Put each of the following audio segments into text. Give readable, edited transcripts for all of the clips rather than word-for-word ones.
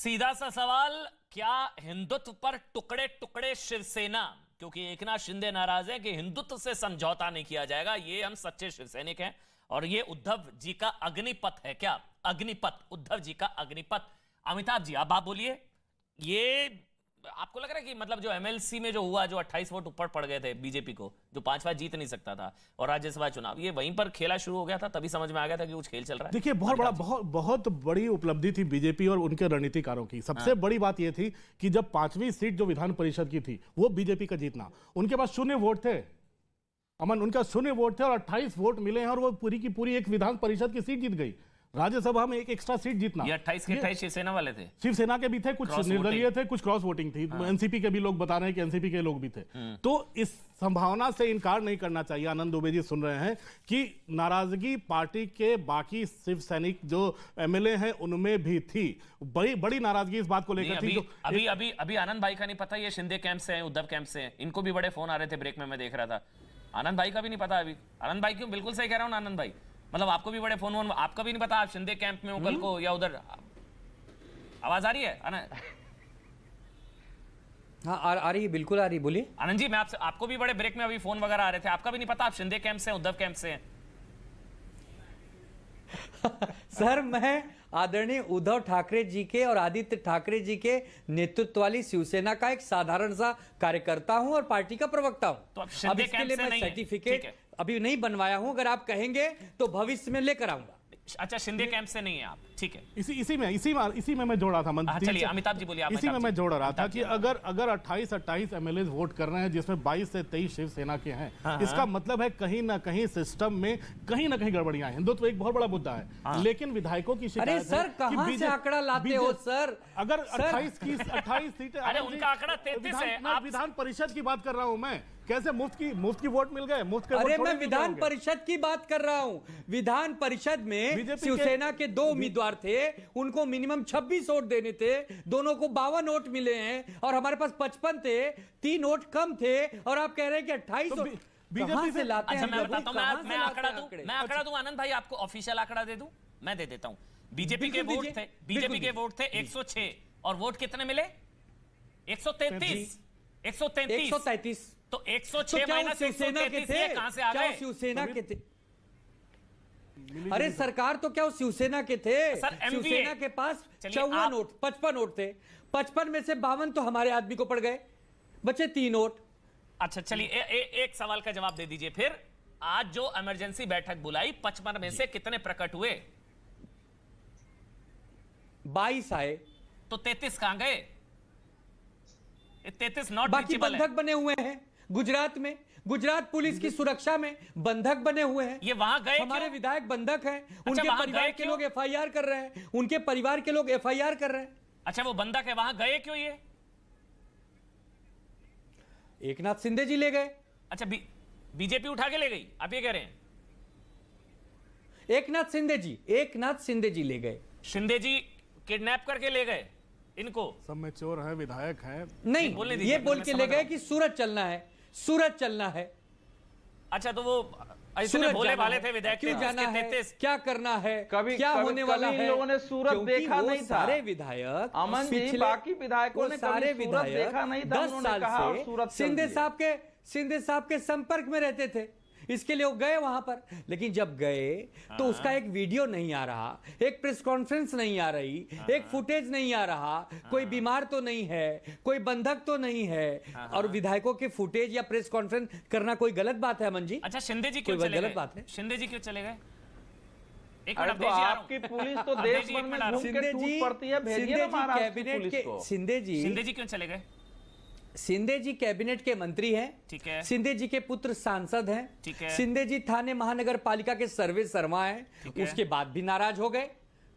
सीधा सा सवाल, क्या हिंदुत्व पर टुकड़े टुकड़े शिवसेना? क्योंकि एकनाथ शिंदे नाराज है कि हिंदुत्व से समझौता नहीं किया जाएगा। ये हम सच्चे शिवसैनिक हैं और ये उद्धव जी का अग्निपथ है। क्या अग्निपथ? उद्धव जी का अग्निपथ। अमिताभ जी आप बोलिए, ये आपको लग रहा है कि मतलब जो एमएलसी में जो हुआ, जो 28 वोट ऊपर पड़ गए थे बीजेपी को, जो 5 बार जीत नहीं सकता था, और राज्यसभा चुनाव, ये वहीं पर खेला शुरू हो गया था? तभी समझ में आ गया था कि कुछ खेल चल रहा है। देखिए, बहुत बड़ी उपलब्धि थी बीजेपी और उनके रणनीतिकारों की। सबसे बड़ी बात यह थी कि जब 5वीं सीट जो विधान परिषद की थी वो बीजेपी का जीतना, उनके पास 0 वोट थे। अमन, उनका 0 वोट थे और 28 वोट मिले हैं और वो पूरी की पूरी एक विधान परिषद की सीट जीत गई। राज्यसभा में एक एक्स्ट्रा सीट जीतना। ये 28 के 28 शिवसेना वाले थे, शिवसेना के भी थे, कुछ निर्दलीय थे, कुछ क्रॉस वोटिंग थी। एनसीपी के भी लोग बता रहे हैं कि एनसीपी के लोग भी थे। तो इस संभावना से इनकार नहीं करना चाहिए। आनंद दुबे जी सुन रहे हैं कि नाराजगी पार्टी के बाकी शिव सैनिक जो एमएलए हैं उनमें भी थी। बड़ी नाराजगी इस बात को लेकर थी। अभी आनंद भाई का नहीं पता ये शिंदे कैंप से हैं, उद्धव कैंप से हैं। इनको भी बड़े फोन आ रहे थे ब्रेक में, मैं देख रहा था। आनंद भाई का भी नहीं पता अभी। आनंद भाई क्यों? बिल्कुल सही कह रहा हूं आनंद भाई, मतलब आपको भी बड़े फोन, आपका भी नहीं पता आप शिंदे कैंप में हो कल को या उधर। आवाज आ रही है? हाँ आ रही है, बिल्कुल आ रही है, बोलिए। आनंद जी, मैं आपको भी बड़े ब्रेक में अभी फोन वगैरह आ रहे थे, आपका भी नहीं पता आप शिंदे कैंप से हैं, उद्धव कैंप से हैं? सर, मैं आदरणीय उद्धव ठाकरे जी के और आदित्य ठाकरे जी के नेतृत्व वाली शिवसेना का एक साधारण सा कार्यकर्ता हूं और पार्टी का प्रवक्ता हूं। तो अब इसके लिए मैं सर्टिफिकेट अभी नहीं बनवाया हूं, अगर आप कहेंगे तो भविष्य में लेकर आऊंगा। अच्छा, शिंदे कैंप से नहीं है आप, ठीक है। इसी में मैं जोड़ रहा था। चलिए अमिताभ जी बोलिए। इसी में मैं जोड़ रहा था कि अगर 28 एमएलए वोट कर रहे हैं जिसमें 22 से 23 शिवसेना के हैं, इसका मतलब है कहीं ना कहीं सिस्टम में कहीं ना कहीं गड़बड़ियां हैं। हिंदुत्व एक बहुत बड़ा मुद्दा है, लेकिन विधायकों की शिकायत है। अरे सर, कहां से आंकड़ा लाते हो सर? अगर 28 सीटें, अरे उनका आंकड़ा 33 है। आप विधान परिषद की बात कर रहा हूं मैं। कैसे मुफ्त की वोट मिल गए? मुफ्त के? अरे मैं विधान परिषद की बात कर रहा हूं। विधान परिषद में शिवसेना के 2 उम्मीदवार थे, उनको मिनिमम 26 वोट देने थे, दोनों को 52 वोट मिले हैं और हमारे पास 55 थे, 3 वोट कम थे और आप कह रहे हैं कि 28 बीजेपी से लाते हैं। अच्छा, मैं बताता हूं, मैं आंकड़ा दूं आनंद भाई, आपको ऑफिशियल आंकड़ा दे दूं? मैं दे देता हूं। बीजेपी के वोट थे 106 और वोट कितने मिले? 133। तो 106 माइनस 133 कहां से आ गए? शिवसेना के थे। अरे सरकार तो क्या शिवसेना के थे? शिवसेना के पास 54 वोट, 55 वोट थे। 55 में से 52 तो हमारे आदमी को पड़ गए, बचे 3 वोट। अच्छा चलिए, एक सवाल का जवाब दे दीजिए फिर। आज जो इमरजेंसी बैठक बुलाई, 55 में से कितने प्रकट हुए? 22 आए। तो 33 कहां गए? 33 नॉट बाकी रीचेबल है। बंधक बने हुए हैं गुजरात में, गुजरात पुलिस की सुरक्षा में बंधक बने हुए हैं। ये वहां गए? हमारे विधायक बंधक हैं। उनके परिवार के लोग एफआईआर कर रहे हैं, उनके परिवार के लोग एफआईआर कर रहे हैं। अच्छा, वो बंधक है, वहां गए क्यों ये? एकनाथ शिंदे जी ले गए। अच्छा, बीजेपी उठा के ले गई, आप ये कह रहे हैं? एकनाथ शिंदे जी ले गए। शिंदे जी किडनैप करके ले गए इनको? सब में चोर है, विधायक है। नहीं, ये बोल के ले गए कि सूरत चलना है, सूरत चलना है। अच्छा, तो वो ऐसे बोले वाले थे विधायक, क्यों जाना है, क्या करना है, कभी क्या होने वाला है? इन लोगों ने सूरत देखा नहीं था। सारे विधायक, अमन जी, बाकी विधायकों ने सारे विधायक देखा नहीं था। 10 साल से शिंदे साहब के संपर्क में रहते थे, इसके लिए वो गए वहां पर। लेकिन जब गए तो उसका एक वीडियो नहीं आ रहा, एक प्रेस कॉन्फ्रेंस नहीं आ रही, एक फुटेज नहीं आ रहा, कोई बीमार तो नहीं है, कोई बंधक तो नहीं है। और विधायकों के फुटेज या प्रेस कॉन्फ्रेंस करना कोई गलत बात है अमन जी? अच्छा, शिंदे जी क्यों चले गए? गलत बात है। शिंदे जी क्यों चले गए? एक मिनट, आपकी पुलिस तो देश भर में घूम के टूट पड़ती है। भेजिए ना महाराष्ट्र की पुलिस को। शिंदे जी क्यों चले गए? शिंदे जी कैबिनेट के मंत्री हैं, ठीक है। शिंदे जी के पुत्र सांसद हैं, ठीक है। शिंदे जी थाने महानगर पालिका के सर्वे शर्मा हैं, उसके बाद भी नाराज हो गए।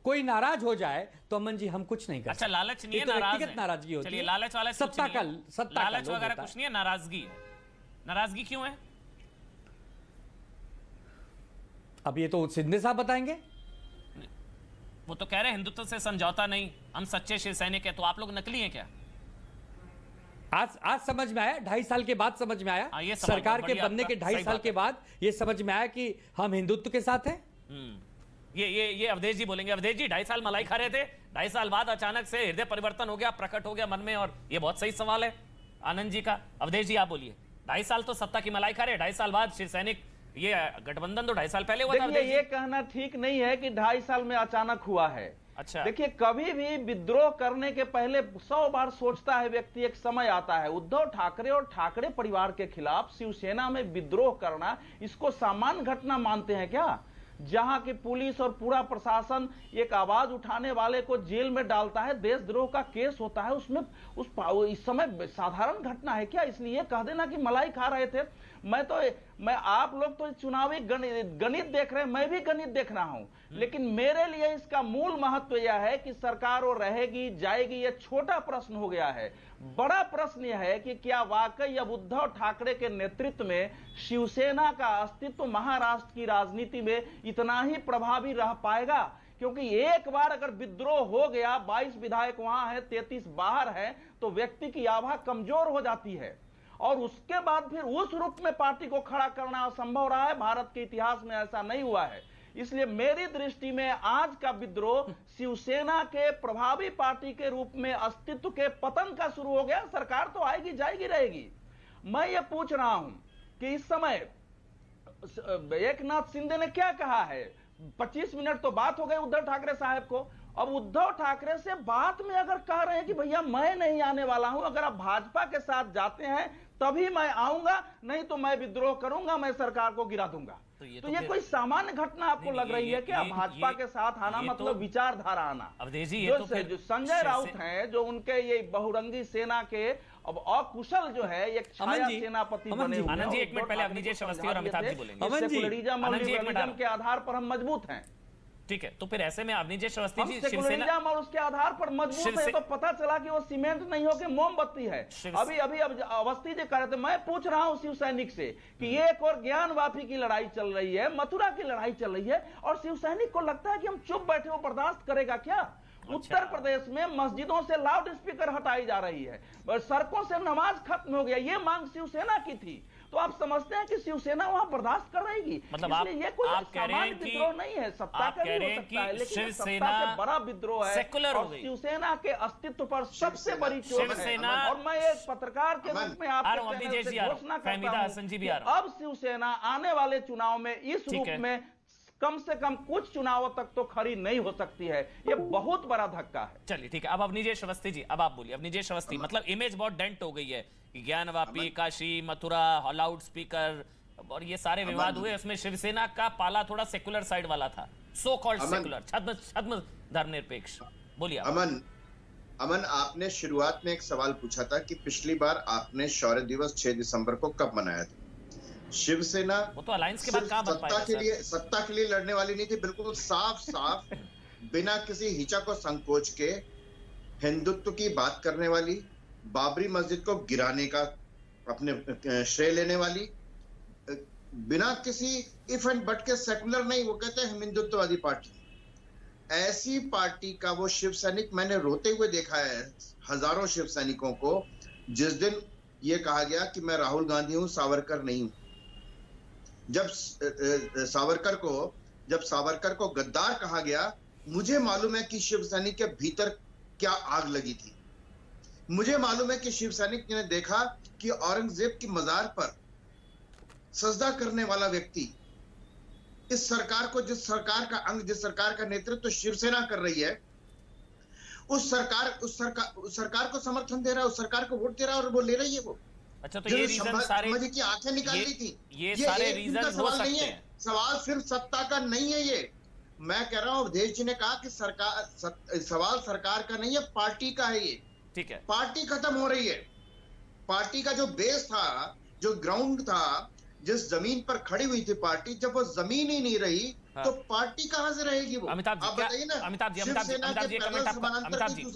कोई नाराज हो जाए तो अमन जी हम कुछ नहीं कर सकते। अच्छा, लालच नहीं है, व्यक्तिगत नाराजगी होती है। लालच वाला सत्ता लालच वगैरह कुछ नहीं है, नाराजगी है। नाराजगी क्यों है? अब ये तो शिंदे साहब बताएंगे। वो तो कह रहे हैं हिंदुत्व से समझौता नहीं, हम सच्चे शिवसैनिक हैं। तो आप लोग नकली हैं क्या? आज समझ में आया, 2.5 साल के बाद समझ में आया। सरकार के बनने के 2.5 साल के बाद ये समझ में आया कि हम हिंदुत्व के साथ हैं। ये अवधेश जी बोलेंगे। अवधेश जी 2.5 साल मलाई खा रहे थे, 2.5 साल बाद अचानक से हृदय परिवर्तन हो गया, प्रकट हो गया मन में, और ये बहुत सही सवाल है आनंद जी का। अवधेश जी आप बोलिए, 2.5 साल तो सत्ता की मलाई खा रहे, 2.5 साल बाद शिवसैनिक, ये गठबंधन तो 2.5 साल पहले हुआ था। देखिए ये कहना ठीक नहीं है कि 2.5 साल में अचानक हुआ है। अच्छा, देखिए कभी भी विद्रोह करने के पहले 100 बार सोचता है व्यक्ति, एक समय आता है। उद्धव ठाकरे और ठाकरे परिवार के खिलाफ शिवसेना में विद्रोह करना, इसको सामान्य घटना मानते हैं क्या? जहां की पुलिस और पूरा प्रशासन एक आवाज उठाने वाले को जेल में डालता है, देशद्रोह का केस होता है, उसमें इस समय साधारण घटना है क्या? इसलिए कह देना कि मलाई खा रहे थे। मैं आप लोग तो चुनावी गणित देख रहे हैं, मैं भी गणित देख रहा हूं, लेकिन मेरे लिए इसका मूल महत्व यह है कि सरकार वो रहेगी जाएगी, यह छोटा प्रश्न हो गया है। बड़ा प्रश्न यह है कि क्या वाकई अब उद्धव ठाकरे के नेतृत्व में शिवसेना का अस्तित्व महाराष्ट्र की राजनीति में इतना ही प्रभावी रह पाएगा? क्योंकि एक बार अगर विद्रोह हो गया, 22 विधायक वहां है, 33 बाहर है, तो व्यक्ति की आभा कमजोर हो जाती है, और उसके बाद फिर उस रूप में पार्टी को खड़ा करना असंभव रहा है। भारत के इतिहास में ऐसा नहीं हुआ है। इसलिए मेरी दृष्टि में आज का विद्रोह शिवसेना के प्रभावी पार्टी के रूप में अस्तित्व के पतन का शुरू हो गया। सरकार तो आएगी जाएगी रहेगी। मैं ये पूछ रहा हूं कि इस समय एकनाथ शिंदे ने क्या कहा है? 25 मिनट तो बात हो गई उद्धव ठाकरे साहब को। अब उद्धव ठाकरे से बात में अगर कह रहे हैं कि भैया मैं नहीं आने वाला हूं, अगर आप भाजपा के साथ जाते हैं तभी मैं आऊंगा, नहीं तो मैं विद्रोह करूंगा, मैं सरकार को गिरा दूंगा। तो ये कोई सामान्य घटना आपको लग रही है क्या? भाजपा के साथ आना मतलब विचारधारा आना। अवधेश जी, जो संजय राउत हैं, जो उनके ये बहुरंगी सेना के अब अकुशल जो है एक छाया सेनापति बने हुए। आनंद जी एक मिनट पहले अवनीश अवस्थी और अमिताभ जी बोलेंगे। के आधार पर हम मजबूत हैं। ठीक है, तो फिर ऐसे में अवनीश अवस्थी जी शिवसेना और उसके आधार पर मजबूत है, तो पता चला कि वो सीमेंट नहीं होकर मोमबत्ती है। अभी अवस्थी जी कह रहे थे, मैं पूछ रहा हूं शिव सैनिक से कि एक और ज्ञान वापी की लड़ाई चल रही है, मथुरा की लड़ाई चल रही है, और शिव सैनिक को लगता है कि हम चुप बैठे, वो बर्दाश्त करेगा क्या? उत्तर प्रदेश में मस्जिदों से लाउड स्पीकर हटाई जा रही है, सड़कों से नमाज खत्म हो गया, ये मांग शिवसेना की थी। तो आप समझते हैं कि शिवसेना वहां बर्दाश्त कर रहेगी? मतलब ये कोई सामान्य विद्रोह नहीं है, सत्ता का भी हो सकता है, लेकिन सत्ता से बड़ा विद्रोह है और शिवसेना के अस्तित्व पर सबसे बड़ी चोट है। और मैं एक पत्रकार के रूप में आपके घोषणा करता हूं, अब शिवसेना आने वाले चुनाव में इस रूप में कम से कम कुछ चुनावों तक तो खड़ी नहीं हो सकती है। ये बहुत बड़ा धक्का है। चलिए ठीक है, अब अवनीश अवस्थी जी, अब आप बोलिए। अवनीश अवस्थी, मतलब इमेज बहुत डेंट हो गई है, ज्ञानवापी, काशी, मथुरा, लाउड स्पीकर और ये सारे विवाद हुए, उसमें शिवसेना का पाला थोड़ा सेकुलर साइड वाला था, सो कॉल्ड सेकुलर, छद्म धर्मनिरपेक्ष। बोलिए अमन, आपने शुरुआत में एक सवाल पूछा था कि पिछली बार आपने शौर्य दिवस 6 दिसंबर को कब मनाया था? शिवसेना वो तो अलायंस के बाद कहां बन पाएगा? सत्ता के लिए लड़ने वाली नहीं थी, बिल्कुल साफ बिना किसी हिचक और संकोच के हिंदुत्व की बात करने वाली, बाबरी मस्जिद को गिराने का अपने श्रेय लेने वाली, बिना किसी इफ एंड बट के सेकुलर नहीं, वो कहते हैं हम हिंदुत्ववादी पार्टी। ऐसी पार्टी का वो शिव सैनिक मैंने रोते हुए देखा है, हजारों शिव सैनिकों को, जिस दिन ये कहा गया कि मैं राहुल गांधी हूं, सावरकर नहीं हूं। जब सावरकर को गद्दार कहा गया, मुझे मालूम है कि शिव सैनिक के भीतर क्या आग लगी थी। मुझे मालूम है कि शिव सैनिक ने देखा कि औरंगजेब की मजार पर सजदा करने वाला व्यक्ति इस सरकार को, जिस सरकार का अंग, जिस सरकार का नेतृत्व शिवसेना कर रही है, उस सरकार को समर्थन दे रहा है, उस सरकार को वोट दे रहा है, और वो ले रही है वो। अच्छा, तो ये रीजन सारे की आंखें निकाल ली थी। ये सारे रीजन हो सकते हैं। सवाल सिर्फ सत्ता का नहीं है। ये मैं कह रहा हूं, अवधेश जी ने कहा कि सवाल सरकार का नहीं है, पार्टी का है। ये ठीक है, पार्टी खत्म हो रही है। पार्टी का जो बेस था, जो ग्राउंड था, जिस जमीन पर खड़ी हुई थी पार्टी, जब वो जमीन ही नहीं रही, तो पार्टी कहां से रहेगी वो? अमिताभ जी, बताइए ना। अमिताभ जी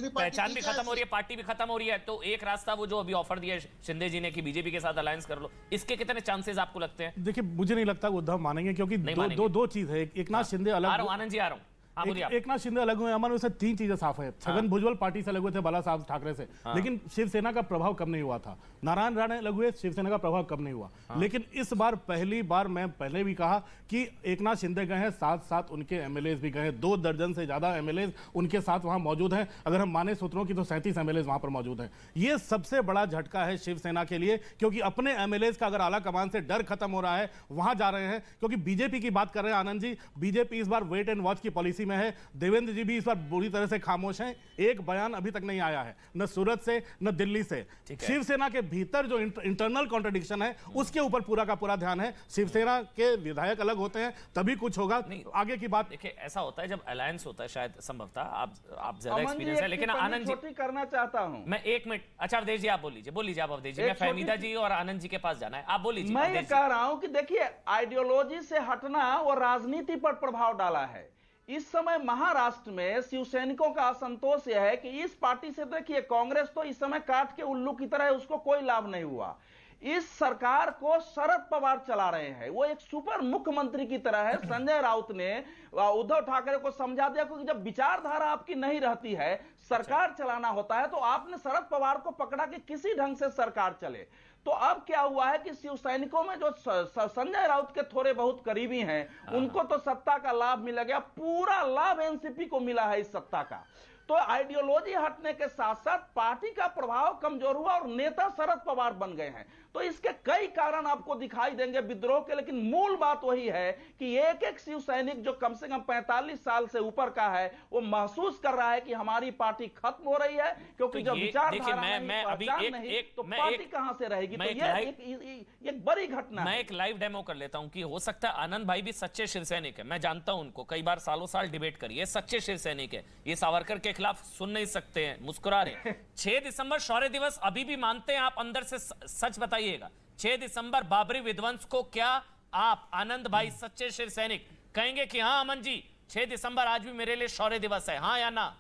पहचान भी खत्म हो रही है, पार्टी भी खत्म हो रही है, तो एक रास्ता वो जो अभी ऑफर दिया शिंदे जी ने कि बीजेपी के साथ अलायंस कर लो, इसके कितने चांसेस आपको लगते हैं? देखिए, मुझे नहीं लगता उद्धव मानेंगे, क्योंकि दो चीज है। एकनाथ शिंदे अलग, आनंद जी आ रहा हूं, हाँ, बोलिए आप। एकनाथ शिंदे अलग हुए, अमन, उससे 3 चीजें साफ है। छगन भुजबल पार्टी से अलग हुए थे, बाला साहब ठाकरे से, लेकिन शिवसेना का प्रभाव कम नहीं हुआ था। नारायण राणे अलग हुए, शिवसेना का प्रभाव कम नहीं हुआ। लेकिन इस बार पहली बार, मैं पहले भी कहा कि एकनाथ शिंदे गए हैं, साथ उनके एमएलए भी गए हैं, 2 दर्जन से ज्यादा एमएलए उनके साथ वहां मौजूद हैं। अगर हम माने सूत्रों की तो 37 एमएलए वहां पर मौजूद हैं। ये सबसे बड़ा झटका है शिवसेना के लिए, क्योंकि अपने एमएलए का अगर आला कमान से डर खत्म हो रहा है, वहां जा रहे हैं। क्योंकि बीजेपी की बात कर रहे हैं आनंद जी, बीजेपी इस बार वेट एंड वॉच की पॉलिसी में है। देवेंद्र जी भी इस बार बुरी तरह से खामोश हैं, एक बयान अभी तक नहीं आया है, न सूरत से न दिल्ली से। शिवसेना के भीतर जो इंटरनल कॉन्ट्रडिक्शन है, उसके ऊपर पूरा का पूरा ध्यान है। शिवसेना के विधायक अलग होते हैं तभी कुछ होगा, आगे की बात। देखिए, ऐसा होता है जब अलायंस होता है, शायद संभवतः आप ज्यादा एक्सपीरियंस है, लेकिन आनंद जी करना चाहता हूं मैं 1 मिनट। अच्छा अवधेश जी आप बोल लीजिए आप अवधेश जी, मैं फहमीदा जी और आनंद जी के पास जाना है, आप बोल लीजिए। मैं ये कह रहा हूं कि देखिए, आइडियोलॉजी से हटना और राजनीति पर प्रभाव डाला है। इस समय महाराष्ट्र में शिवसैनिकों का असंतोष यह है कि इस पार्टी से, देखिए कांग्रेस तो इस समय काट के उल्लू की तरह है, उसको कोई लाभ नहीं हुआ। इस सरकार को शरद पवार चला रहे हैं, वो एक सुपर मुख्यमंत्री की तरह है। संजय राउत ने उद्धव ठाकरे को समझा दिया, क्योंकि जब विचारधारा आपकी नहीं रहती है, सरकार चलाना होता है, तो आपने शरद पवार को पकड़ा कि किसी ढंग से सरकार चले। तो अब क्या हुआ है कि शिव सैनिकों में जो संजय राउत के थोड़े बहुत करीबी हैं, उनको तो सत्ता का लाभ मिल गया, पूरा लाभ एनसीपी को मिला है इस सत्ता का। तो आइडियोलॉजी हटने के साथ साथ पार्टी का प्रभाव कमजोर हुआ और नेता शरद पवार बन गए हैं। तो इसके कई कारण आपको दिखाई देंगे विद्रोह के, लेकिन मूल बात वही है कि एक एक शिव सैनिक जो कम से कम 45 साल से ऊपर का है, वो महसूस कर रहा है कि हमारी पार्टी खत्म हो रही है, क्योंकि जब विचारधारा नहीं तो पार्टी कहां से रहेगी। तो ये एक बड़ी घटना। मैं एक लाइव डेमो कर लेता हूं कि हो सकता है आनंद भाई भी सच्चे शिव सैनिक है, मैं जानता हूं उनको, कई बार सालों साल डिबेट करी है, सच्चे शिव सैनिक है, ये सावरकर के खिलाफ सुन नहीं सकते हैं, मुस्कुरा रहे। 6 दिसंबर शौर्य दिवस अभी भी मानते हैं आप? अंदर से सच बताइएगा, 6 दिसंबर बाबरी विध्वंस को क्या आप आनंद भाई सच्चे शिव सैनिक कहेंगे कि हाँ अमन जी 6 दिसंबर आज भी मेरे लिए शौर्य दिवस है, हाँ या ना?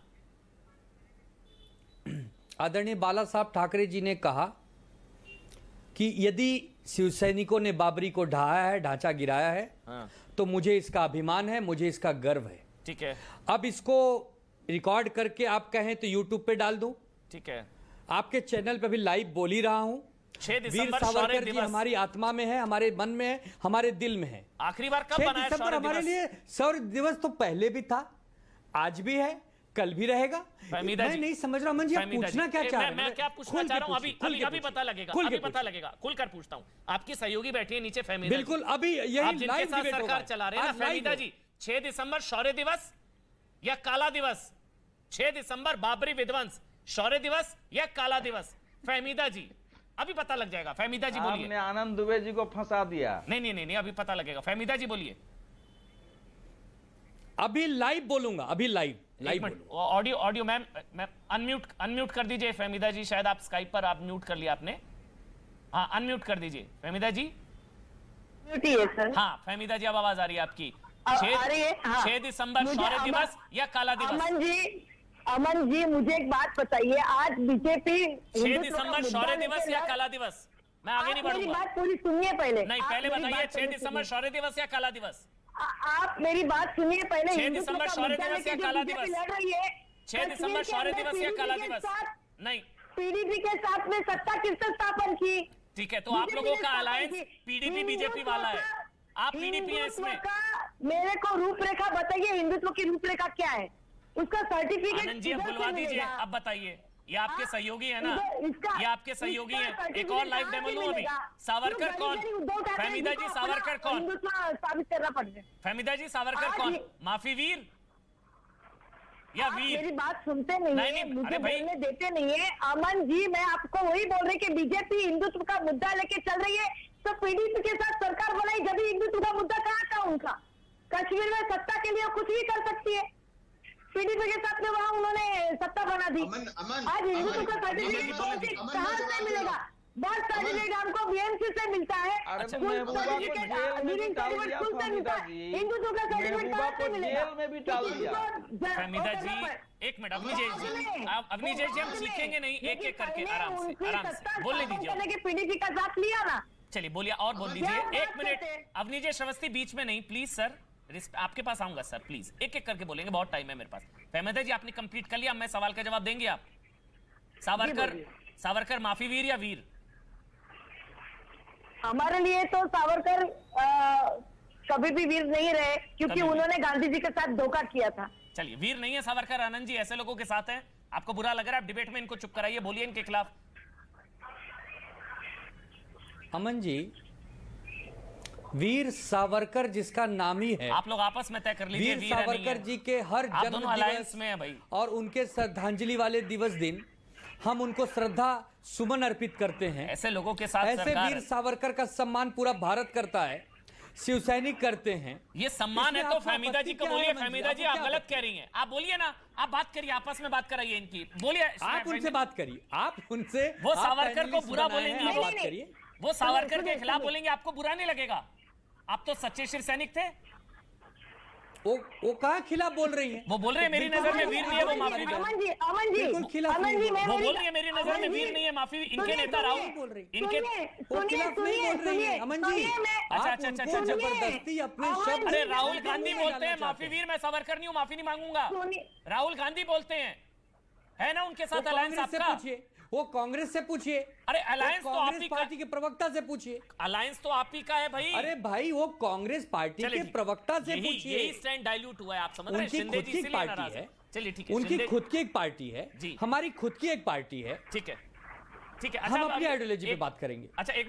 आदरणीय बाला साहब ठाकरे जी ने कहा कि यदि शिव सैनिकों ने बाबरी को ढाया है, ढांचा गिराया है, तो मुझे इसका अभिमान है, मुझे इसका गर्व है। ठीक है, अब इसको रिकॉर्ड करके आप कहें तो यूट्यूब पे डाल दूं, ठीक है, आपके चैनल पे भी लाइव बोल ही रहा हूं। 6 वीर दिसंबर सावरकर जी हमारी आत्मा में है, हमारे मन में है, हमारे दिल में है। आखिरी बार कब 6 बनाया दिसंबर हमारे लिए शौर्य दिवस? तो पहले भी था, आज भी है, कल भी रहेगा। मैं नहीं समझ रहा, जी आप पूछना क्या चाह रहे हैं? मैं क्या पूछना चाह रहा हूं, अभी पता लगेगा, अभी पता लगेगा, खुलकर पूछता हूं। आपकी सहयोगी बैठी है नीचे फहमीदा, बिल्कुल, अभी यही लाइव सरकार चला रहे हैं ना फहमीदा जी। 6 दिसंबर शौर्य दिवस या काला दिवस? 6 दिसंबर बाबरी विध्वंस शौर्य दिवस या काला दिवस? फहमीदा जी अभी पता लग जाएगा। फहमीदा जी बोलिए। आपने आनंद दुबे जी को फंसा दिया। नहीं, अभी पता लगेगा। फहमीदा जी बोलिए। अभी लाइव बोलूंगा, अभी लाइव ऑडियो मैम अनम्यूट कर दीजिए फहमीदा जी, शायद आप स्काइप पर आप म्यूट कर लिया आपने। हाँ, अनम्यूट कर दीजिए फहमीदा जी। सर। हाँ फहमीदा जी, अब आवाज आ रही है आपकी। 6 दिसंबर शौर्य दिवस या काला दिवस? अमन जी मुझे एक बात बताइए, आज बीजेपी 6 दिसंबर शौर्य दिवस या काला दिवस? मैं आगे नहीं बढ़ूंगा। मेरी बात पूरी सुनिए पहले। नहीं, पहले बताइए 6 दिसंबर शौर्य दिवस या काला दिवस? आप मेरी बात सुनिए पहले। 6 दिसंबर शौर्य दिवस या काला दिवस? 6 दिसंबर शौर्य दिवस या काला दिवस? नहीं, पीडीपी के साथ में सत्ता किसने स्थापन की? ठीक है, तो आप लोगों का अलायंस पीडीपी बीजेपी वाला है, आप पीडीपी है इसमें। मेरे को रूपरेखा बताइए, हिंदुत्व की रूपरेखा क्या है, उसका सर्टिफिकेट। आनंद जी बुलवा दीजिए, अब बताइए। ये आपके सहयोगी है ना, ये आपके सहयोगी है। एक और लाइव डेमो लो अभी। सावरकर कौन? फहमीदा जी सावरकर कौन? साबित करना पड़ेगा। फहमीदा जी सावरकर कौन? माफी वीर या वीर? मेरी बात सुनते नहीं है, मुझे बोलने देते नहीं है। अमन जी मैं आपको वही बोल रही कि बीजेपी हिंदुत्व का मुद्दा लेके चल रही है, तो पीडीपी के साथ सरकार बनाई, जब हिंदुत्व का मुद्दा कहाँ था उनका? कश्मीर में सत्ता के लिए कुछ भी कर सकती है पीडीपी के साथ में, वहाँ उन्होंने सत्ता बना दी। आज हिंदुत्व का सर्टिफिकेट कहाँ से मिलेगा? बर्थ सर्टिफिकेट हमको बीएमसी से मिलता है, हिंदुत्व का सर्टिफिकेट कहाँ से मिलेगा? जेल में भी डाल दिया। फहमीदा जी एक मिनट, अवनी जी हम सीखेंगे नहीं, एक एक करके आराम से बोलने दीजिए। पीडीपी का साथ लिया ना, चलिए बोलिए और बोल दीजिए। 1 मिनट अवनी जी श्रवस्ती बीच में नहीं प्लीज सर, आपके पास आऊंगा सर, प्लीज एक एक करके बोलेंगे, बहुत टाइम है मेरे पास। फहमीदा जी आपने कंप्लीट कर लिया, मैं सवाल का जवाब देंगे आप? सावरकर माफी वीर या वीर? हमारे लिए तो सावरकर कभी भी वीर नहीं रहे, क्योंकि उन्होंने गांधी जी के साथ धोखा किया था। चलिए, वीर नहीं है सावरकर। आनंद जी ऐसे लोगों के साथ हैं, आपको बुरा लग रहा है, आप डिबेट में इनको चुप कराइए, बोलिए इनके खिलाफ। अमन जी, वीर सावरकर जिसका नाम ही है, आप लोग आपस में तय कर लीजिए वीर सावरकर जी के हर जन्म दिवस में है भाई, और उनके श्रद्धांजलि वाले दिवस दिन हम उनको श्रद्धा सुमन अर्पित करते हैं। ऐसे लोगों के साथ ऐसे वीर सावरकर का सम्मान पूरा भारत करता है, शिवसैनिक करते हैं। ये सम्मान है तो फहमीदा जी को बोलिए। फहमीदा जी आप गलत कह रही हैं, आप बोलिए ना, आप बात करिए, आपस में बात कराइए इनकी, बोलिए। आप उनसे बात करिए, आप उनसे, वो सावरकर को बुरा बोलेंगे, बात करिए, वो सावरकर के खिलाफ बोलेंगे, आपको बुरा नहीं लगेगा? आप तो सच्चे शिव सैनिक थे। वो कहाँ खिलाफ बोल रही है? वो बोल रहे हैं मेरी नजर में वीर नहीं है, वो माफी। अमन जी बिल्कुल खिलाफ अमन जी, वो बोल रही है मेरी नजर में वीर नहीं है, माफी। इनके नेता राहुल बोल रही, इनके खिलाफ नहीं बोल रही है अमन जी। अच्छा, जबरदस्ती अपने शब्द। अरे राहुल गांधी बोलते हैं माफी वीर, मैं सावरकर नहीं हूँ, माफी नहीं मांगूंगा। राहुल गांधी बोलते हैं, है ना उनके साथ अलायंस आपका? वो कांग्रेस से पूछिए। अरे अलायंस तो आप ही पार्टी के प्रवक्ता से पूछिए। अलायंस तो आप ही का है भाई। अरे भाई, वो कांग्रेस पार्टी के प्रवक्ता से पूछिए। यही स्टैंड डाइल्यूट हुआ है, आप समझ रहे हैं? उनकी खुद की पार्टी है। चलिए ठीक है, उनकी खुद की एक पार्टी है, हमारी खुद की एक पार्टी है। ठीक है। हम अपनी आइडियोलॉजी पे बात करेंगे। अच्छा, एक